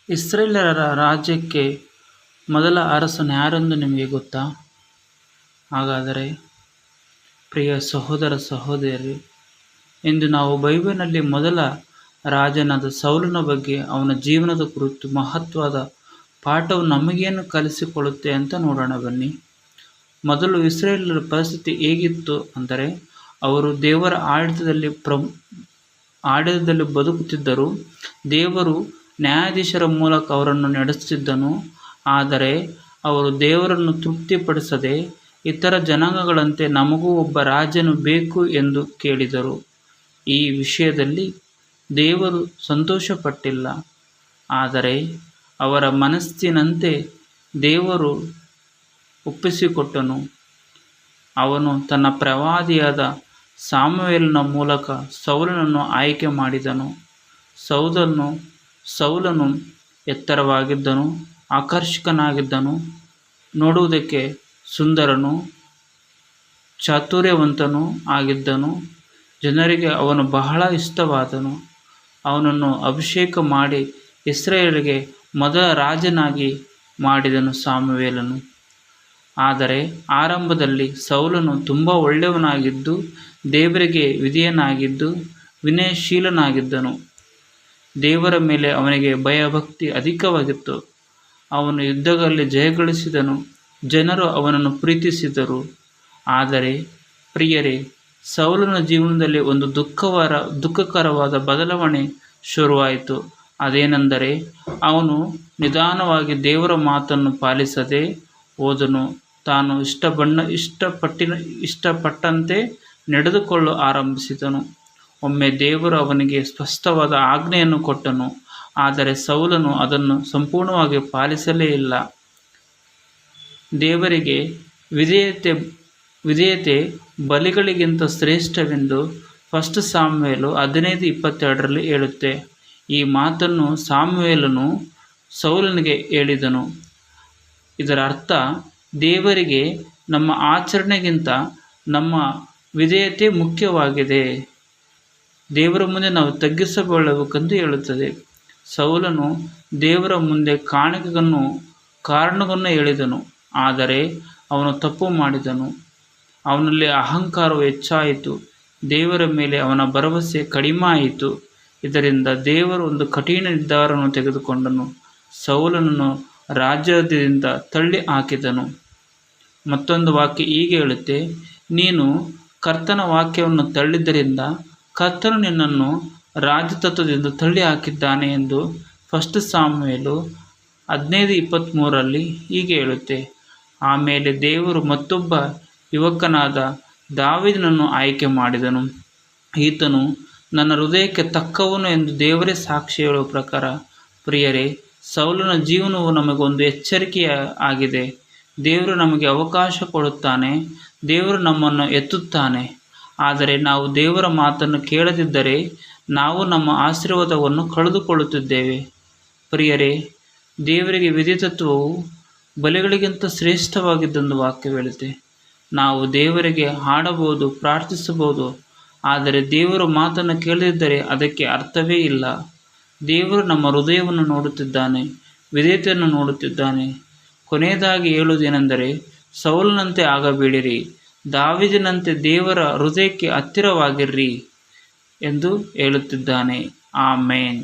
ಇಸ್ರೇಲರ ರಾಜ್ಯಕ್ಕೆ ಮೊದಲ ಅರಸನು ಯಾರೆಂದು ನಿಮಗೆ ಗೊತ್ತಾ? ಹಾಗಾದರೆ ಪ್ರಿಯ ಸಹೋದರ ಸಹೋದರಿ, ಇಂದು ನಾವು ಬೈಬಲ್ನಲ್ಲಿ ಮೊದಲ ರಾಜನಾದ ಸೌಲನ ಬಗ್ಗೆ ಅವನ ಜೀವನದ ಕುರಿತು ಮಹತ್ವದ ಪಾಠವು ನಮಗೇನು ಕಲಿಸಿಕೊಳ್ಳುತ್ತೆ ಅಂತ ನೋಡೋಣ ಬನ್ನಿ. ಮೊದಲು ಇಸ್ರೇಲರ ಪರಿಸ್ಥಿತಿ ಹೇಗಿತ್ತು ಅಂದರೆ, ಅವರು ದೇವರ ಆಡಳಿತದಲ್ಲಿ ಬದುಕುತ್ತಿದ್ದರು. ದೇವರು ನ್ಯಾಯಾಧೀಶರ ಮೂಲಕ ಅವರನ್ನು ನಡೆಸುತ್ತಿದ್ದನು. ಆದರೆ ಅವರು ದೇವರನ್ನು ತೃಪ್ತಿಪಡಿಸದೆ ಇತರ ಜನಾಂಗಗಳಂತೆ ನಮಗೂ ಒಬ್ಬ ರಾಜನು ಬೇಕು ಎಂದು ಕೇಳಿದರು. ಈ ವಿಷಯದಲ್ಲಿ ದೇವರು ಸಂತೋಷಪಟ್ಟಿಲ್ಲ. ಆದರೆ ಅವರ ಮನಸ್ಸಿನಂತೆ ದೇವರು ಒಪ್ಪಿಸಿಕೊಟ್ಟನು. ಅವನು ತನ್ನ ಪ್ರವಾದಿಯಾದ ಸಾಮುವೇಲನ ಮೂಲಕ ಸೌಲನನ್ನು ಆಯ್ಕೆ ಮಾಡಿದನು. ಸೌಲನು ಎತ್ತರವಾಗಿದ್ದನು, ಆಕರ್ಷಕನಾಗಿದ್ದನು, ನೋಡುವುದಕ್ಕೆ ಸುಂದರನೂ ಚಾತುರ್ಯವಂತನೂ ಆಗಿದ್ದನು. ಜನರಿಗೆ ಅವನು ಬಹಳ ಇಷ್ಟವಾದನು. ಅವನನ್ನು ಅಭಿಷೇಕ ಮಾಡಿ ಇಸ್ರಾಯೇಲಿಗೆ ಮೊದಲ ರಾಜನಾಗಿ ಮಾಡಿದನು ಸಾಮುವೇಲನು. ಆದರೆ ಆರಂಭದಲ್ಲಿ ಸೌಲನು ತುಂಬ ಒಳ್ಳೆಯವನಾಗಿದ್ದು, ದೇವರಿಗೆ ವಿಧೇಯನಾಗಿದ್ದು, ವಿನಯಶೀಲನಾಗಿದ್ದನು. ದೇವರ ಮೇಲೆ ಅವನಿಗೆ ಭಯಭಕ್ತಿ ಅಧಿಕವಾಗಿತ್ತು. ಅವನು ಯುದ್ಧಗಳಲ್ಲಿ ಜಯಗಳಿಸಿದನು. ಜನರು ಅವನನ್ನು ಪ್ರೀತಿಸಿದರು. ಆದರೆ ಪ್ರಿಯರೇ, ಸೌಲನ ಜೀವನದಲ್ಲಿ ಒಂದು ದುಃಖಕರವಾದ ಬದಲಾವಣೆ ಶುರುವಾಯಿತು. ಅದೇನೆಂದರೆ, ಅವನು ನಿಧಾನವಾಗಿ ದೇವರ ಮಾತನ್ನು ಪಾಲಿಸದೆ ಹೋದನು. ತಾನು ಇಷ್ಟಪಟ್ಟಂತೆ ನಡೆದುಕೊಳ್ಳಲು ಆರಂಭಿಸಿದನು. ಒಮ್ಮೆ ದೇವರು ಅವನಿಗೆ ಸ್ಪಷ್ಟವಾದ ಆಜ್ಞೆಯನ್ನು ಕೊಟ್ಟನು. ಆದರೆ ಸೌಲನು ಅದನ್ನು ಸಂಪೂರ್ಣವಾಗಿ ಪಾಲಿಸಲೇ ಇಲ್ಲ. ದೇವರಿಗೆ ವಿಧೇಯತೆ ಬಲಿಗಳಿಗಿಂತ ಶ್ರೇಷ್ಠವೆಂದು 1 ಸಾಮುವೇಲ 15:22 ಹೇಳುತ್ತೆ. ಈ ಮಾತನ್ನು ಸಾಮುವೇಲನು ಸೌಲನಿಗೆ ಹೇಳಿದನು. ಇದರ ಅರ್ಥ, ದೇವರಿಗೆ ನಮ್ಮ ಆಚರಣೆಗಿಂತ ನಮ್ಮ ವಿಧೇಯತೆ ಮುಖ್ಯವಾಗಿದೆ. ದೇವರ ಮುಂದೆ ನಾವು ತಗ್ಗಿಸಿಕೊಳ್ಳಬೇಕೆಂದು ಹೇಳುತ್ತದೆ. ಸೌಲನು ದೇವರ ಮುಂದೆ ಕಾರಣವನ್ನು ಹೇಳಿದನು. ಆದರೆ ಅವನು ತಪ್ಪು ಮಾಡಿದನು. ಅವನಲ್ಲಿ ಅಹಂಕಾರವು ಹೆಚ್ಚಾಯಿತು. ದೇವರ ಮೇಲೆ ಅವನ ಭರವಸೆ ಕಡಿಮೆ ಆಯಿತು. ಇದರಿಂದ ದೇವರು ಒಂದು ಕಠಿಣ ನಿರ್ಧಾರವನ್ನು ತೆಗೆದುಕೊಂಡನು. ಸೌಲನನ್ನು ರಾಜ್ಯದಿಂದ ತಳ್ಳಿ ಹಾಕಿದನು. ಮತ್ತೊಂದು ವಾಕ್ಯ ಹೀಗೆ ಹೇಳುತ್ತೆ, ನೀನು ಕರ್ತನ ವಾಕ್ಯವನ್ನು ತಳ್ಳಿದ್ದರಿಂದ ಕರ್ತನು ನಿನ್ನನ್ನು ರಾಜತತ್ವದಿಂದ ತಳ್ಳಿ ಹಾಕಿದ್ದಾನೆ ಎಂದು 1 ಸಾಮುವೇಲ 15:23 ಹೀಗೆ ಹೇಳುತ್ತೆ. ಆಮೇಲೆ ದೇವರು ಮತ್ತೊಬ್ಬ ಯುವಕನಾದ ದಾವೀದನನ್ನು ಆಯ್ಕೆ ಮಾಡಿದನು. ಈತನು ನನ್ನ ಹೃದಯಕ್ಕೆ ತಕ್ಕವನು ಎಂದು ದೇವರೇ ಸಾಕ್ಷಿ ಹೇಳುವ ಪ್ರಕಾರ. ಪ್ರಿಯರೇ, ಸೌಲನ ಜೀವನವು ನಮಗೊಂದು ಎಚ್ಚರಿಕೆ ಆಗಿದೆ. ದೇವರು ನಮಗೆ ಅವಕಾಶ ಕೊಡುತ್ತಾನೆ. ದೇವರು ನಮ್ಮನ್ನು ಎತ್ತುತ್ತಾನೆ. ಆದರೆ ನಾವು ದೇವರ ಮಾತನ್ನು ಕೇಳದಿದ್ದರೆ ನಾವು ನಮ್ಮ ಆಶೀರ್ವಾದವನ್ನು ಕಳೆದುಕೊಳ್ಳುತ್ತಿದ್ದೇವೆ. ಪ್ರಿಯರೇ, ದೇವರಿಗೆ ವಿಧೇಯತ್ವವು ಬಲಿಗಳಿಗಿಂತ ಶ್ರೇಷ್ಠವಾಗಿದ್ದೆಂದು ವಾಕ್ಯ ಹೇಳುತ್ತೆ. ನಾವು ದೇವರಿಗೆ ಹಾಡಬಹುದು, ಪ್ರಾರ್ಥಿಸಬಹುದು. ಆದರೆ ದೇವರ ಮಾತನ್ನು ಕೇಳದಿದ್ದರೆ ಅದಕ್ಕೆ ಅರ್ಥವೇ ಇಲ್ಲ. ದೇವರು ನಮ್ಮ ಹೃದಯವನ್ನು ನೋಡುತ್ತಿದ್ದಾನೆ, ವಿಧೇಯತೆಯನ್ನು ನೋಡುತ್ತಿದ್ದಾನೆ. ಕೊನೆಯದಾಗಿ ಹೇಳುವುದೇನೆಂದರೆ, ಸೌಲನಂತೆ ಆಗಬೇಡಿರಿ, ದಾವೀದನಂತೆ ದೇವರ ಹೃದಯಕ್ಕೆ ಹತ್ತಿರವಾಗಿರ್ರಿ ಎಂದು ಹೇಳುತ್ತಿದ್ದಾನೆ. ಆಮೇನ್.